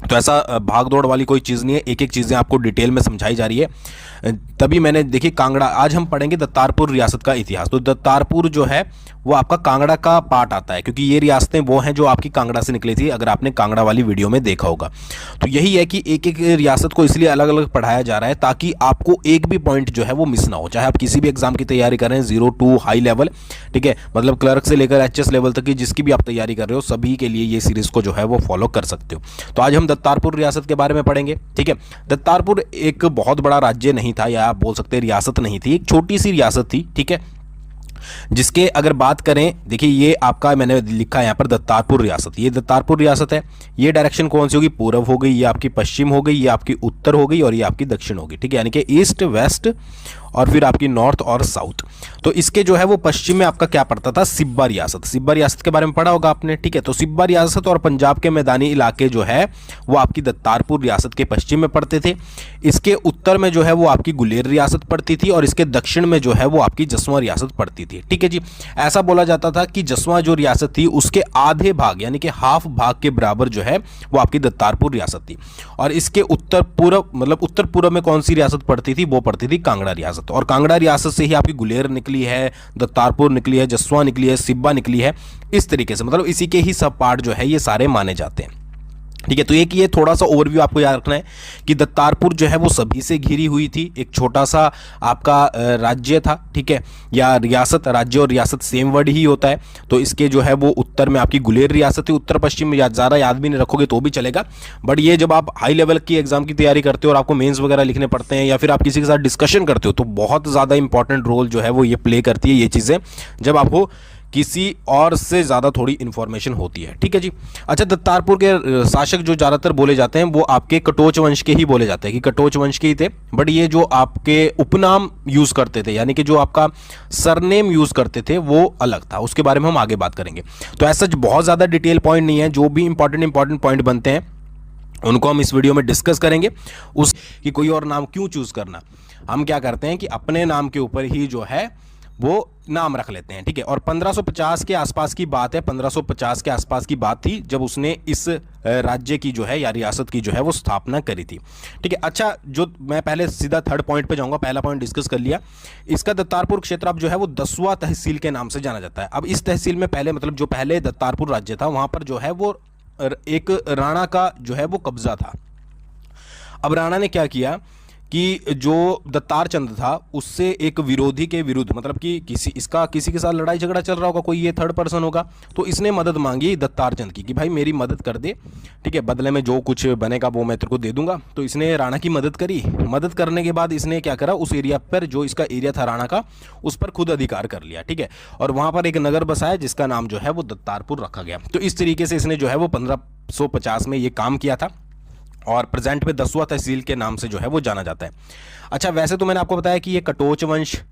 तो ऐसा भाग दौड़ वाली कोई चीज़ नहीं है, एक एक चीज़ें आपको डिटेल में समझाई जा रही है। तभी मैंने देखिए कांगड़ा, आज हम पढ़ेंगे दत्तारपुर रियासत का इतिहास। तो दत्तारपुर जो है वो आपका कांगड़ा का पार्ट आता है, क्योंकि ये रियासतें वो हैं जो आपकी कांगड़ा से निकली थी, अगर आपने कांगड़ा वाली वीडियो में देखा होगा। तो यही है कि एक एक रियासत को इसलिए अलग अलग पढ़ाया जा रहा है ताकि आपको एक भी पॉइंट जो है वो मिस ना हो, चाहे आप किसी भी एग्जाम की तैयारी कर रहे हैं, 0 to हाई लेवल, ठीक है, मतलब क्लर्क से लेकर HS लेवल तक की जिसकी भी आप तैयारी कर रहे हो, सभी के लिए ये सीरीज को जो है वो फॉलो कर सकते हो। तो आज हम दत्तारपुर रियासत के बारे में पढ़ेंगे, ठीक है। दत्तारपुर एक बहुत बड़ा राज्य नहीं था, या आप बोल सकते हैं रियासत नहीं थी, एक छोटी सी रियासत थी, ठीक है, जिसके अगर बात करें, देखिए ये आपका मैंने लिखा है यहाँ पर दत्तारपुर रियासत, ये दत्तारपुर रियासत है। ये डायरेक्शन कौन सी होगी, पूर्व हो गई, ये आपकी पश्चिम हो गई, ये आपकी उत्तर हो गई और ये आपकी दक्षिण होगी, ठीक है, यानी कि ईस्ट वेस्ट और फिर आपकी नॉर्थ और साउथ। तो इसके जो है वो पश्चिम में आपका क्या पड़ता था, सिब्बा रियासत। सिब्बा रियासत के बारे में पढ़ा होगा आपने, ठीक है। तो सिब्बा रियासत और पंजाब के मैदानी इलाके जो है वो आपकी दत्तारपुर रियासत के पश्चिम में पड़ते थे। इसके उत्तर में जो है वो आपकी गुलेर रियासत पड़ती थी और इसके दक्षिण में जो है वो आपकी जसवां रियासत पड़ती थी, ठीक है जी। ऐसा बोला जाता था कि जसवां जो रियासत थी उसके आधे भाग यानी कि हाफ भाग के बराबर जो है वो आपकी दत्तारपुर रियासत थी। और इसके उत्तर पूर्व, मतलब उत्तर पूर्व में कौन सी रियासत पड़ती थी, वो पड़ती थी कांगड़ा रियासत। और कांगड़ा रियासत से ही आपकी गुलेर निकली है, दत्तारपुर निकली है, जसवां निकली है, सिब्बा निकली है, इस तरीके से, मतलब इसी के ही सब पार्ट जो है ये सारे माने जाते हैं, ठीक है। तो एक ये थोड़ा सा ओवरव्यू आपको याद रखना है कि दत्तारपुर जो है वो सभी से घिरी हुई थी, एक छोटा सा आपका राज्य था, ठीक है, या रियासत। राज्य और रियासत सेम वर्ड ही होता है। तो इसके जो है वो उत्तर में आपकी गुलेर रियासत थी, उत्तर पश्चिम में ज़्यादा याद भी नहीं रखोगे तो भी चलेगा, बट ये जब आप हाई लेवल की एग्जाम की तैयारी करते हो और आपको मेंस वगैरह लिखने पड़ते हैं या फिर आप किसी के साथ डिस्कशन करते हो तो बहुत ज़्यादा इंपॉर्टेंट रोल जो है वो ये प्ले करती है ये चीज़ें, जब आपको किसी और से ज़्यादा थोड़ी इन्फॉर्मेशन होती है, ठीक है जी। अच्छा, दत्तारपुर के शासक जो ज़्यादातर बोले जाते हैं वो आपके कटोच वंश के ही बोले जाते हैं कि कटोच वंश के ही थे, बट ये जो आपके उपनाम यूज़ करते थे यानी कि जो आपका सरनेम यूज़ करते थे वो अलग था, उसके बारे में हम आगे बात करेंगे। तो ऐसा बहुत ज़्यादा डिटेल पॉइंट नहीं है, जो भी इंपॉर्टेंट पॉइंट बनते हैं उनको हम इस वीडियो में डिस्कस करेंगे। उस कि कोई और नाम क्यों चूज़ करना, हम क्या करते हैं कि अपने नाम के ऊपर ही जो है वो नाम रख लेते हैं, ठीक है। और 1550 के आसपास की बात है, 1550 के आसपास की बात थी जब उसने इस राज्य की जो है या रियासत की जो है वो स्थापना करी थी, ठीक है। अच्छा, जो मैं पहले सीधा थर्ड पॉइंट पे जाऊंगा, पहला पॉइंट डिस्कस कर लिया। इसका दत्तारपुर क्षेत्र अब जो है वो 10वां तहसील के नाम से जाना जाता है। अब इस तहसील में पहले, मतलब जो पहले दत्तारपुर राज्य था वहां पर जो है वो एक राणा का जो है वो कब्जा था। अब राणा ने क्या किया कि जो दत्तार चंद था उससे एक विरोधी के विरुद्ध, मतलब कि किसी के साथ लड़ाई झगड़ा चल रहा होगा, कोई ये थर्ड पर्सन होगा, तो इसने मदद मांगी दत्तार चंद की कि भाई मेरी मदद कर दे, ठीक है, बदले में जो कुछ बनेगा वो मैं तेरे को दे दूंगा। तो इसने राणा की मदद करी। मदद करने के बाद इसने क्या करा, उस एरिया पर, जो इसका एरिया था राणा का, उस पर खुद अधिकार कर लिया, ठीक है, और वहां पर एक नगर बसाया जिसका नाम जो है वो दत्तारपुर रखा गया। तो इस तरीके से इसने जो है वो 1550 में ये काम किया था और प्रेजेंट में 10वां तहसील के नाम से जो है वो जाना जाता है। अच्छा, वैसे तो मैंने आपको बताया कि ये कटोच वंश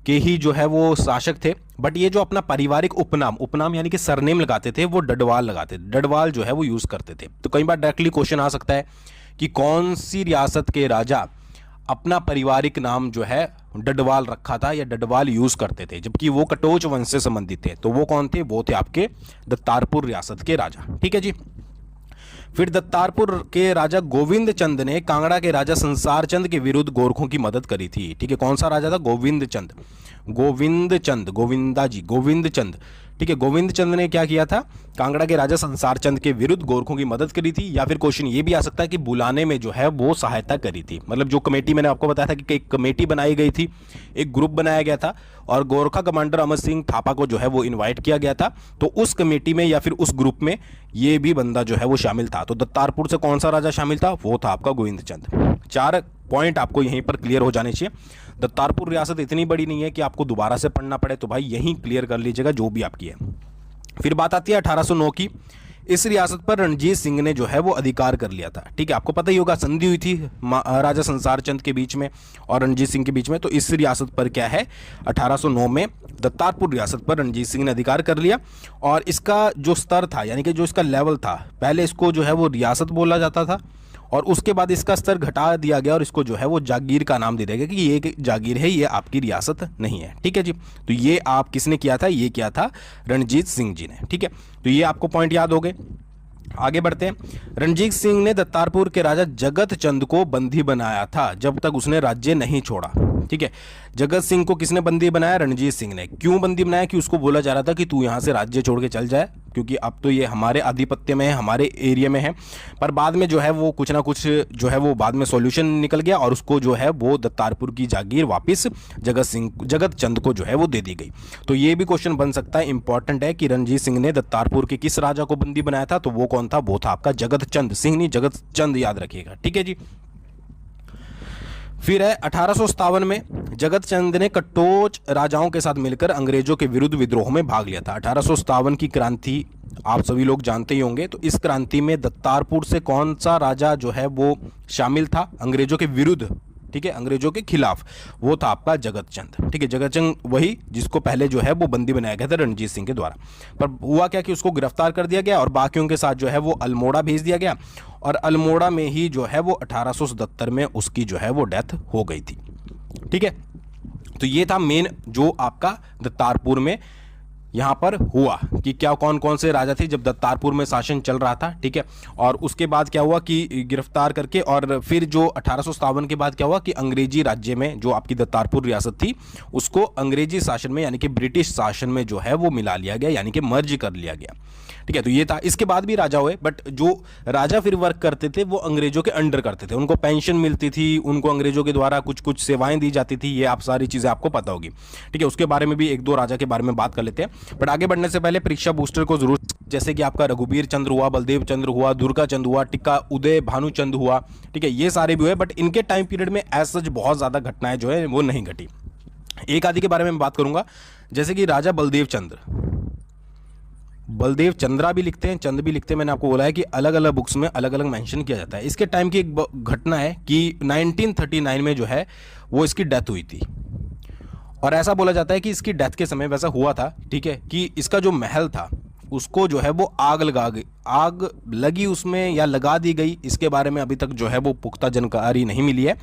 के ही जो है वो शासक थे, बट ये जो अपना पारिवारिक उपनाम यानी कि सरनेम लगाते थे वो डडवाल लगाते थे, डडवाल जो है वो यूज करते थे। तो कई बार डायरेक्टली क्वेश्चन आ सकता है कि कौन सी रियासत के राजा अपना पारिवारिक नाम जो है डडवाल रखा था या डडवाल यूज करते थे, जबकि वो कटोच वंश से संबंधित थे। तो वो कौन थे, वो थे आपके दत्तारपुर रियासत के राजा, ठीक है जी। फिर दत्तारपुर के राजा गोविंद चंद ने कांगड़ा के राजा संसार चंद के विरुद्ध गोरखों की मदद करी थी, ठीक है। कौन सा राजा था, गोविंद चंद, गोविंद चंद, ठीक है। गोविंद चंद ने क्या किया था, कांगड़ा के राजा संसार चंद के विरुद्ध गोरखों की मदद करी थी, या फिर क्वेश्चन ये भी आ सकता है कि बुलाने में जो है वो सहायता करी थी। मतलब जो कमेटी मैंने आपको बताया था कि एक कमेटी बनाई गई थी, एक ग्रुप बनाया गया था और गोरखा कमांडर अमर सिंह थापा को जो है वो इन्वाइट किया गया था। तो उस कमेटी में या फिर उस ग्रुप में ये भी बंदा जो है वो शामिल था। तो दत्तारपुर से कौन सा राजा शामिल था, वो था आपका गोविंद चंद। 4 पॉइंट आपको यहीं पर क्लियर हो जाने चाहिए। दत्तारपुर रियासत इतनी बड़ी नहीं है कि आपको दोबारा से पढ़ना पड़े, तो भाई यहीं क्लियर कर लीजिएगा जो भी आपकी है। फिर बात आती है 1809 की। इस रियासत पर रणजीत सिंह ने जो है वो अधिकार कर लिया था, ठीक है। आपको पता ही होगा संधि हुई थी राजा संसार चंद के बीच में और रणजीत सिंह के बीच में। तो इस रियासत पर क्या है, 1809 में दत्तारपुर रियासत पर रणजीत सिंह ने अधिकार कर लिया। और इसका जो स्तर था यानी कि जो इसका लेवल था, पहले इसको जो है वो रियासत बोला जाता था और उसके बाद इसका स्तर घटा दिया गया और इसको जो है वो जागीर का नाम दे दिया गया कि ये एक जागीर है, ये आपकी रियासत नहीं है, ठीक है जी। तो ये आप किसने किया था, ये किया था रणजीत सिंह जी ने, ठीक है। तो ये आपको पॉइंट याद हो गए। आगे बढ़ते हैं। रणजीत सिंह ने दत्तारपुर के राजा जगत चंद को बंदी बनाया था जब तक उसने राज्य नहीं छोड़ा। ठीक है, जगत सिंह को किसने बंदी बनाया? रणजीत सिंह ने। क्यों बंदी बनाया? कि उसको बोला जा रहा था कि तू यहाँ से राज्य छोड़ के चल जाए, क्योंकि अब तो ये हमारे आधिपत्य में है, हमारे एरिया में है। पर बाद में जो है वो कुछ ना कुछ जो है वो बाद में सॉल्यूशन निकल गया और उसको जो है वो दत्तारपुर की जागीर वापस जगत चंद को जो है वो दे दी गई। तो ये भी क्वेश्चन बन सकता है, इंपॉर्टेंट है कि रणजीत सिंह ने दत्तारपुर के किस राजा को बंदी बनाया था? तो वो कौन था? वो था आपका जगत चंद सिंह, नहीं जगत चंद, याद रखिएगा। ठीक है जी। फिर है 1857 में जगत चंद ने कटोच राजाओं के साथ मिलकर अंग्रेजों के विरुद्ध विद्रोह में भाग लिया था। 1857 की क्रांति आप सभी लोग जानते ही होंगे। तो इस क्रांति में दत्तारपुर से कौन सा राजा जो है वो शामिल था अंग्रेजों के विरुद्ध? ठीक है, अंग्रेजों के खिलाफ। वो था आपका जगत चंद। ठीक है, जगत चंद वही जिसको पहले जो है वो बंदी बनाया गया था रणजीत सिंह के द्वारा। पर हुआ क्या कि उसको गिरफ्तार कर दिया गया और बाकियों के साथ जो है वो अल्मोड़ा भेज दिया गया और अल्मोड़ा में ही जो है वो 1877 में उसकी जो है वो डेथ हो गई थी। ठीक है, तो ये था मेन जो आपका दत्तारपुर में यहाँ पर हुआ कि क्या कौन कौन से राजा थे जब दत्तारपुर में शासन चल रहा था। ठीक है, और उसके बाद क्या हुआ कि गिरफ्तार करके और फिर जो 1857 के बाद क्या हुआ कि अंग्रेजी राज्य में जो आपकी दत्तारपुर रियासत थी उसको अंग्रेजी शासन में यानी कि ब्रिटिश शासन में जो है वो मिला लिया गया, यानी कि मर्ज कर लिया गया। ठीक है, तो ये था। इसके बाद भी राजा हुए, बट जो राजा फिर वर्क करते थे वो अंग्रेजों के अंडर करते थे, उनको पेंशन मिलती थी, उनको अंग्रेजों के द्वारा कुछ कुछ सेवाएं दी जाती थी। ये आप सारी चीज़ें आपको पता होगी। ठीक है, उसके बारे में भी एक दो राजा के बारे में बात कर लेते हैं। बट आगे बढ़ने से पहले परीक्षा बूस्टर को जरूर, जैसे कि आपका रघुबीर चंद्र हुआ, बलदेव चंद्र हुआ, दुर्गा चंद हुआ, टिक्का उदय भानुचंद हुआ। ठीक है, ये सारे भी हुए, बट इनके टाइम पीरियड में एज सच बहुत ज़्यादा घटनाएं जो है वो नहीं घटी। एक आदि के बारे में बात करूंगा, जैसे कि राजा बलदेव चंद्र, बलदेव चंद्रा भी लिखते हैं, चंद भी लिखते हैं। मैंने आपको बोला है कि अलग अलग बुक्स में अलग अलग मेंशन किया जाता है। इसके टाइम की एक घटना है कि 1939 में जो है वो इसकी डेथ हुई थी और ऐसा बोला जाता है कि इसकी डेथ के समय वैसा हुआ था। ठीक है, कि इसका जो महल था उसको जो है वो आग लगी उसमें या लगा दी गई, इसके बारे में अभी तक जो है वो पुख्ता जानकारी नहीं मिली है।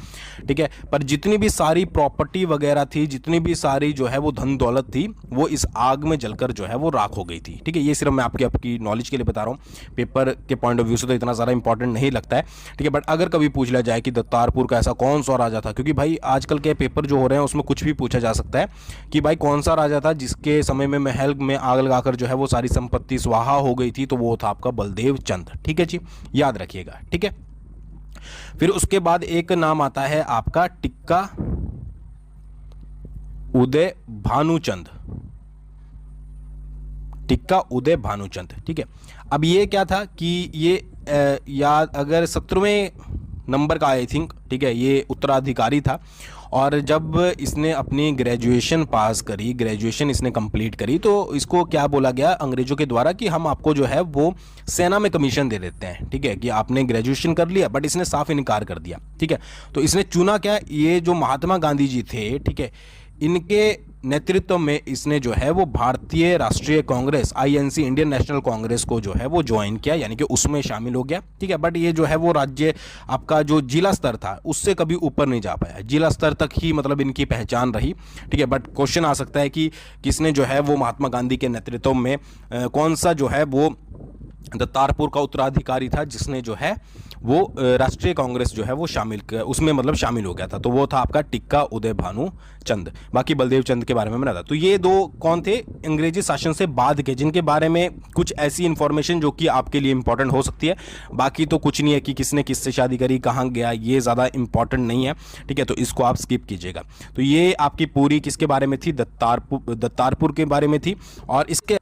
ठीक है, पर जितनी भी सारी प्रॉपर्टी वगैरह थी, जितनी भी सारी जो है वो धन दौलत थी, वो इस आग में जलकर जो है वो राख हो गई थी। ठीक है, ये सिर्फ मैं आपकी नॉलेज के लिए बता रहा हूँ, पेपर के पॉइंट ऑफ व्यू से तो इतना ज़्यादा इंपॉर्टेंट नहीं लगता है। ठीक है, बट अगर कभी पूछ लिया जाए कि दत्तारपुर का ऐसा कौन सा राजा था, क्योंकि भाई आजकल के पेपर जो हो रहे हैं उसमें कुछ भी पूछा जा सकता है कि भाई कौन सा राजा था जिसके समय में महल में आग लगाकर जो है वो सारी संपत्ति स्वाहा हो गई थी, तो वो था आपका बलदेव चंद। ठीक है जी, याद रखिएगा। ठीक है, फिर उसके बाद एक नाम आता है आपका टिक्का उदय भानुचंद, टिक्का उदय भानुचंद। ठीक है, अब ये क्या था कि ये याद अगर 17वें नंबर का आई थिंक, ठीक है, ये उत्तराधिकारी था और जब इसने अपनी ग्रेजुएशन पास करी, ग्रेजुएशन इसने कंप्लीट करी, तो इसको क्या बोला गया अंग्रेजों के द्वारा कि हम आपको जो है वो सेना में कमीशन दे देते हैं। ठीक है, कि आपने ग्रेजुएशन कर लिया, बट इसने साफ इनकार कर दिया। ठीक है, तो इसने चुना क्या, ये जो महात्मा गांधी जी थे, ठीक है, इनके नेतृत्व में इसने जो है वो भारतीय राष्ट्रीय Congress INC Indian national Congress को जो है वो ज्वाइन किया, यानी कि उसमें शामिल हो गया। ठीक है, बट ये जो है वो राज्य आपका जो जिला स्तर था उससे कभी ऊपर नहीं जा पाया, जिला स्तर तक ही मतलब इनकी पहचान रही। ठीक है, बट क्वेश्चन आ सकता है कि किसने जो है वो महात्मा गांधी के नेतृत्व में कौन सा जो है वो दत्तारपुर का उत्तराधिकारी था जिसने जो है वो राष्ट्रीय कांग्रेस जो है वो उसमें मतलब शामिल हो गया था, तो वो था आपका टिक्का उदय भानु चंद। बाकी बलदेव चंद के बारे में मैंने बताया। तो ये दो कौन थे अंग्रेजी शासन से बाद के, जिनके बारे में कुछ ऐसी इंफॉर्मेशन जो कि आपके लिए इंपॉर्टेंट हो सकती है। बाकी तो कुछ नहीं है कि किसने किससे शादी करी, कहाँ गया, ये ज़्यादा इंपॉर्टेंट नहीं है। ठीक है, तो इसको आप स्किप कीजिएगा। तो ये आपकी पूरी किसके बारे में थी, दत्तारपुर के बारे में थी। और इसके